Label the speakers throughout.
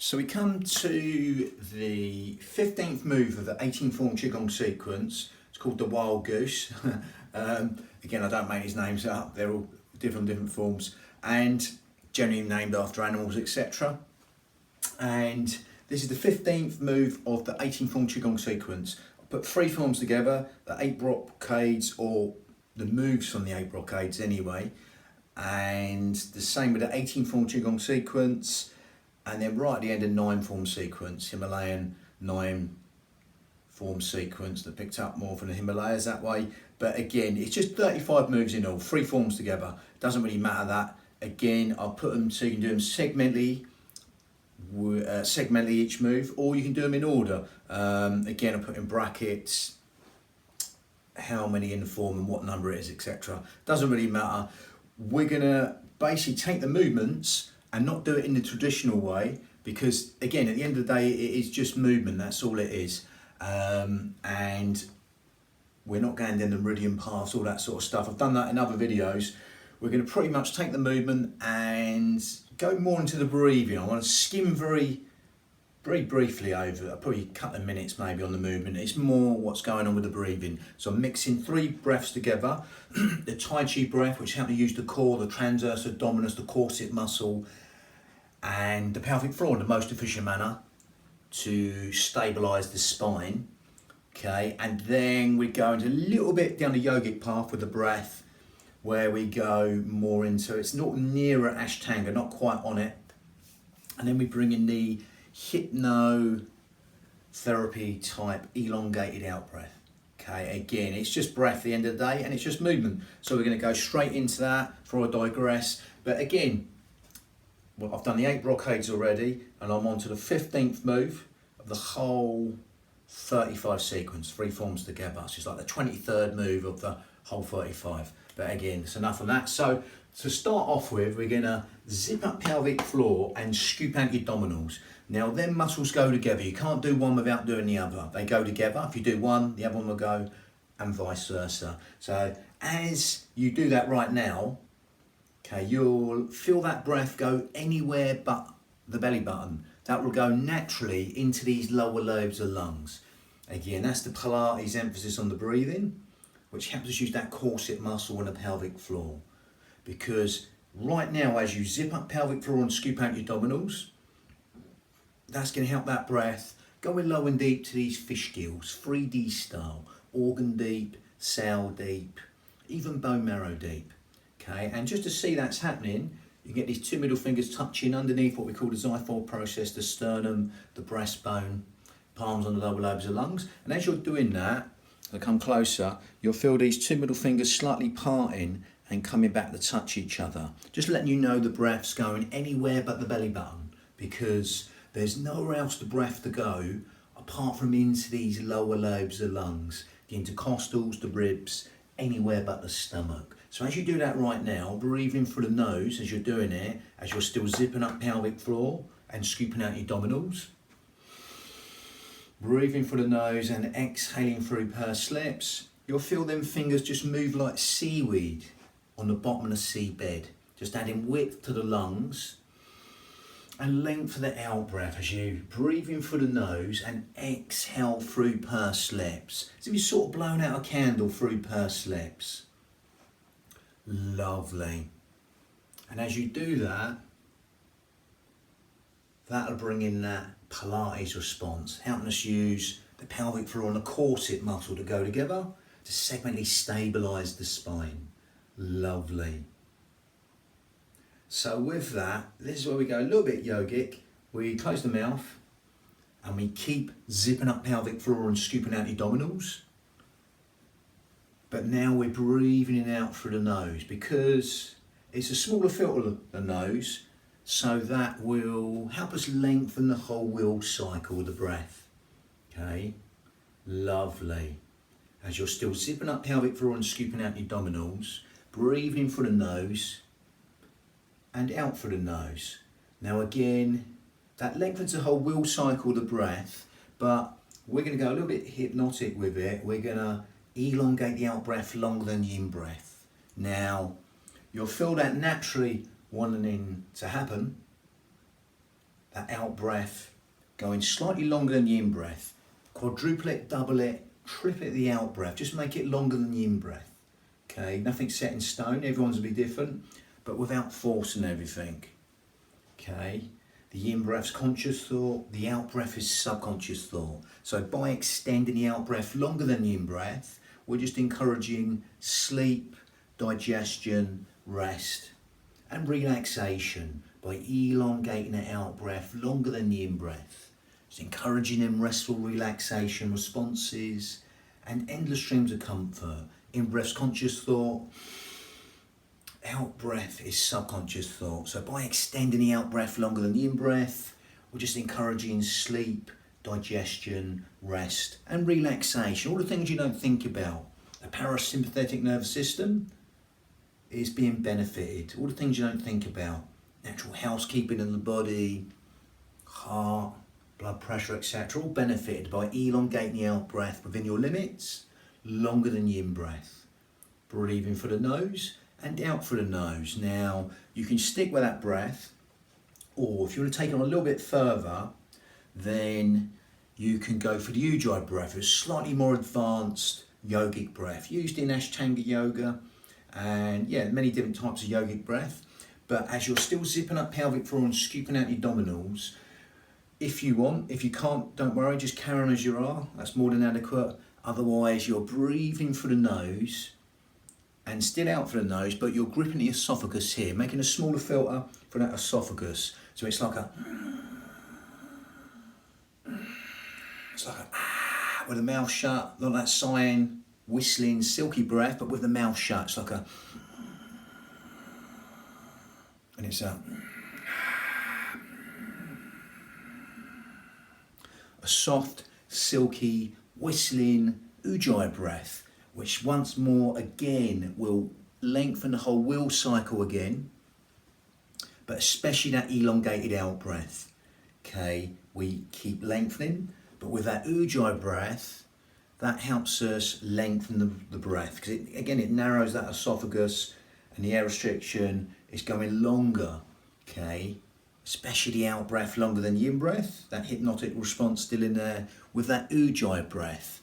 Speaker 1: So we come to the 15th move of the 18 form Qigong sequence. It's called the Wild Goose. Again, I don't make these names up, they're all different forms and generally named after animals, etc. And this is the 15th move of the 18 form Qigong sequence. I put three forms together, the 8 brocades, or the moves from the 8 brocades anyway, and the same with the 18 form Qigong sequence. And then right at the end, a 9 form sequence, Himalayan 9 form sequence that picked up more from the Himalayas that way. But again, it's just 35 moves in all, 3 forms together. Doesn't really matter that. Again, I'll put them so you can do them segmentally each move, or you can do them in order. Again, I put in brackets how many in the form and what number it is, etc. Doesn't really matter. We're gonna basically take the movements and not do it in the traditional way, because again, at the end of the day, it is just movement, that's all it is. And we're not going down the meridian paths, all that sort of stuff. I've done that in other videos. We're going to pretty much take the movement and go more into the breathing. I want to skim very briefly over, probably a couple of minutes maybe on the movement. It's more what's going on with the breathing. So I'm mixing 3 breaths together. The Tai Chi breath, which helps you use the core, the transverse abdominis, the corset muscle, and the pelvic floor in the most efficient manner to stabilise the spine. Okay, and then we go into a little bit down the yogic path with the breath, where we go more into, it's not nearer Ashtanga, not quite on it. And then we bring in the hypno therapy type elongated out breath. Okay, again, it's just breath at the end of the day, and it's just movement. So we're going to go straight into that before I digress. But again, well, I've done the 8 brocades already, and I'm on to the 15th move of the whole 35 sequence, 3 forms together. So it's like the 23rd move of the whole 35. But again, it's enough of that. So to start off with, we're gonna zip up pelvic floor and scoop out your abdominals. Now, them muscles go together. You can't do one without doing the other. They go together. If you do one, the other one will go, and vice versa. So as you do that right now, okay, you'll feel that breath go anywhere but the belly button. That will go naturally into these lower lobes of lungs. Again, that's the Pilates emphasis on the breathing, which helps us use that corset muscle and the pelvic floor. Because right now, as you zip up pelvic floor and scoop out your abdominals, that's going to help that breath go in low and deep to these fish gills, 3D style, organ deep, cell deep, even bone marrow deep. Okay, and just to see that's happening, you get these 2 middle fingers touching underneath what we call the xiphoid process, the sternum, the breastbone, palms on the lower lobes of lungs. And as you're doing that, to come closer, you'll feel these 2 middle fingers slightly parting and coming back to touch each other. Just letting you know the breath's going anywhere but the belly button, because there's nowhere else the breath to go apart from into these lower lobes of lungs, the intercostals, the ribs, anywhere but the stomach. So as you do that right now, breathing through the nose as you're doing it, as you're still zipping up pelvic floor and scooping out your abdominals. Breathing through the nose and exhaling through pursed lips. You'll feel them fingers just move like seaweed on the bottom of the seabed. Just adding width to the lungs and length for the out breath as you breathe in through the nose and exhale through pursed lips. As if you're sort of blowing out a candle through pursed lips. Lovely. And as you do that, that'll bring in that Pilates response, helping us use the pelvic floor and the corset muscle to go together to segmentally stabilise the spine. Lovely. So with that, this is where we go a little bit yogic. We close the mouth and we keep zipping up pelvic floor and scooping out the abdominals. But now we're breathing in out through the nose, because it's a smaller filter, the nose, so that will help us lengthen the whole wheel cycle of the breath. Okay, lovely. As you're still zipping up pelvic floor and scooping out the abdominals, breathing through the nose and out through the nose. Now again, that lengthens the whole wheel cycle of the breath, but we're going to go a little bit hypnotic with it. We're going to elongate the out breath longer than the in breath. Now, you'll feel that naturally wanting to happen. that out breath going slightly longer than the in breath. Quadruple it, double it, triple it the out breath. Just make it longer than the in breath. Okay, nothing's set in stone, everyone's will be different, but without forcing everything. Okay, the in breath's conscious thought, the out breath is subconscious thought. So by extending the out breath longer than the in breath, we're just encouraging sleep, digestion, rest, and relaxation by elongating the out breath longer than the in breath. It's encouraging them restful relaxation responses and endless streams of comfort. In breath's conscious thought, out breath is subconscious thought. So by extending the out breath longer than the in breath, we're just encouraging sleep, digestion, rest, and relaxation. All the things you don't think about. The parasympathetic nervous system is being benefited. All the things you don't think about. Natural housekeeping in the body, heart, blood pressure, etc. All benefited by elongating the out breath within your limits, longer than the in breath. Breathe in for the nose and out for the nose. Now, you can stick with that breath, or if you want to take it on a little bit further, then you can go for the Ujjayi breath. It's slightly more advanced yogic breath, used in Ashtanga yoga, and yeah, many different types of yogic breath. But as you're still zipping up pelvic floor and scooping out your abdominals, if you want, if you can't, don't worry, just carry on as you are. That's more than adequate. Otherwise, you're breathing through the nose and still out for the nose, but you're gripping the esophagus here, making a smaller filter for that esophagus. So it's like a with the mouth shut, not that sighing, whistling, silky breath, but with the mouth shut. It's like a, and it's a soft, silky, whistling Ujjayi breath, which once more again will lengthen the whole wheel cycle again, but especially that elongated out breath. Okay, we keep lengthening, but with that Ujjayi breath, that helps us lengthen the breath, because it narrows that esophagus and the air restriction is going longer. Okay, especially the out breath longer than the in breath, that hypnotic response still in there. With that Ujjayi breath,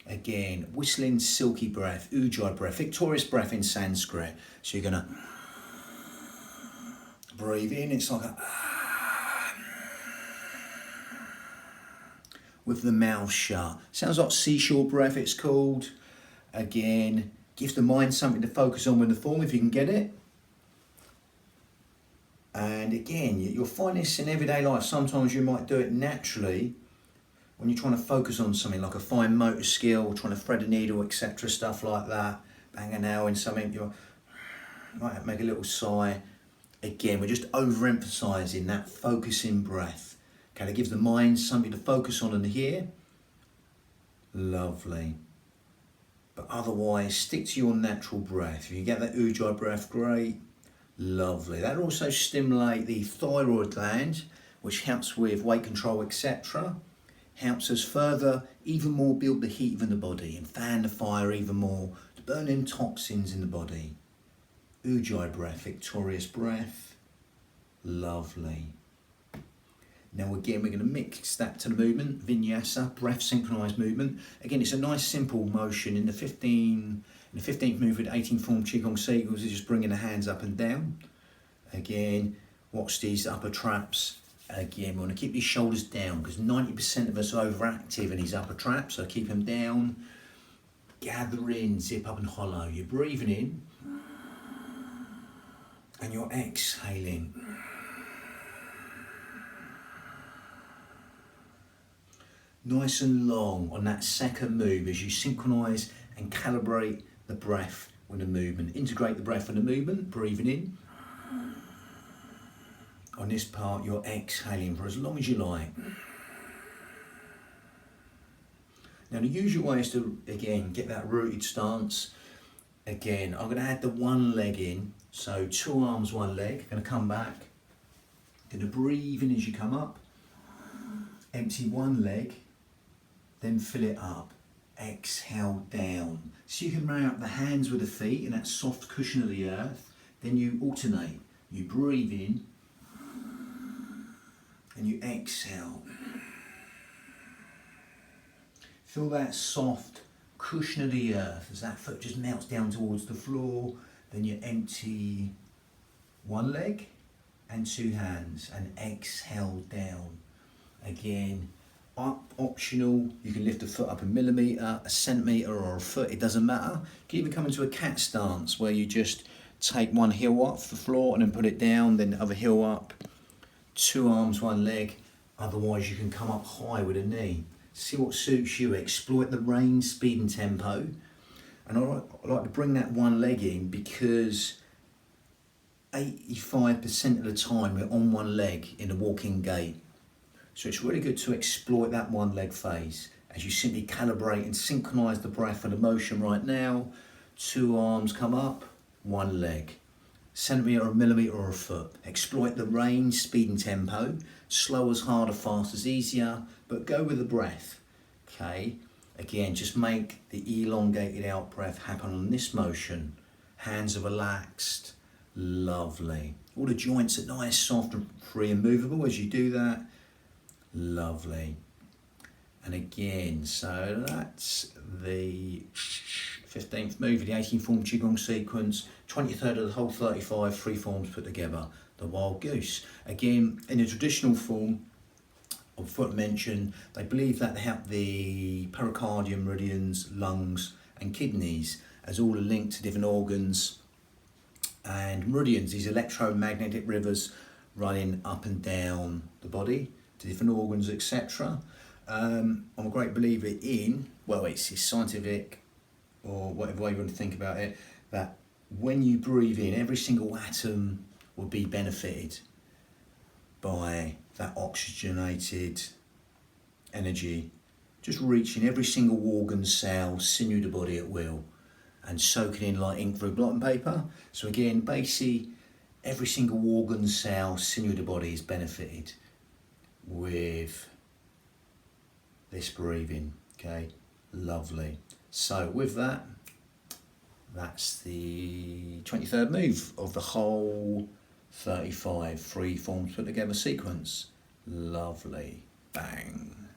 Speaker 1: again, whistling silky breath, Ujjayi breath, victorious breath in Sanskrit. So you're gonna breathe in, it's like a, with the mouth shut. Sounds like seashore breath, it's called. Again, gives the mind something to focus on with the form if you can get it. And again, you'll find this in everyday life. Sometimes you might do it naturally when you're trying to focus on something like a fine motor skill, trying to thread a needle, etc., stuff like that. Bang a nail in something, you might make a little sigh. Again, we're just overemphasizing that focusing breath. Okay, it gives the mind something to focus on and hear. Lovely. But otherwise, stick to your natural breath. If you get that Ujjayi breath, great. Lovely. That'll also stimulate the thyroid gland, which helps with weight control, etc. Helps us further, even more, build the heat within the body and fan the fire even more to burn in toxins in the body. Ujjayi breath, victorious breath. Lovely. Now again, we're going to mix that to the movement, vinyasa, breath synchronized movement. Again, it's a nice simple motion in the 15th movement, 18th form Qigong sequence is just bringing the hands up and down. Again, watch these upper traps. Again, we want to keep these shoulders down because 90% of us are overactive in these upper traps, so keep them down. Gather in, zip up and hollow. You're breathing in and you're exhaling. Nice and long on that second move as you synchronize and calibrate the breath with the movement. Integrate the breath with the movement, breathing in. On this part, you're exhaling for as long as you like. Now, the usual way is to, again, get that rooted stance. Again, I'm going to add the one leg in. So 2 arms, 1 leg. Going to come back. Going to breathe in as you come up. Empty 1 leg. Then fill it up. Exhale down. So you can marry up the hands with the feet in that soft cushion of the earth. Then you alternate. You breathe in and you exhale. Feel that soft cushion of the earth as that foot just melts down towards the floor. Then you empty one leg and two hands and exhale down. Again, optional, you can lift the foot up a millimetre, a centimetre or a foot, it doesn't matter. You can even come into a cat stance where you just take one heel off the floor and then put it down, then the other heel up, two arms, one leg. Otherwise you can come up high with a knee. See what suits you, exploit the range, speed and tempo. And I like to bring that one leg in because 85% of the time we're on one leg in a walking gait. So it's really good to exploit that one leg phase as you simply calibrate and synchronise the breath for the motion right now. Two arms come up, one leg. Centimetre, a millimetre or a foot. Exploit the range, speed and tempo. Slow as hard or fast as easier, but go with the breath. Okay, again, just make the elongated out breath happen on this motion. Hands are relaxed, lovely. All the joints are nice, soft and free and movable as you do that. Lovely. And again, so that's the 15th move of the 18 form Qigong sequence, 23rd of the whole 35, 3 forms put together, the Wild Goose. Again, in the traditional form, of what I mentioned, they believe that they have the pericardium, meridians, lungs and kidneys as all are linked to different organs and meridians, these electromagnetic rivers running up and down the body to different organs, etc. I'm a great believer in, well, it's scientific or whatever way you want to think about it, that when you breathe in, every single atom will be benefited by that oxygenated energy, just reaching every single organ, cell, sinew of the body at will and soaking in like ink through blotting paper. So again, basically every single organ, cell, sinew of the body is benefited with this breathing. Okay, lovely. So with that, that's the 23rd move of the whole 35 free forms put together sequence. Lovely. Bang.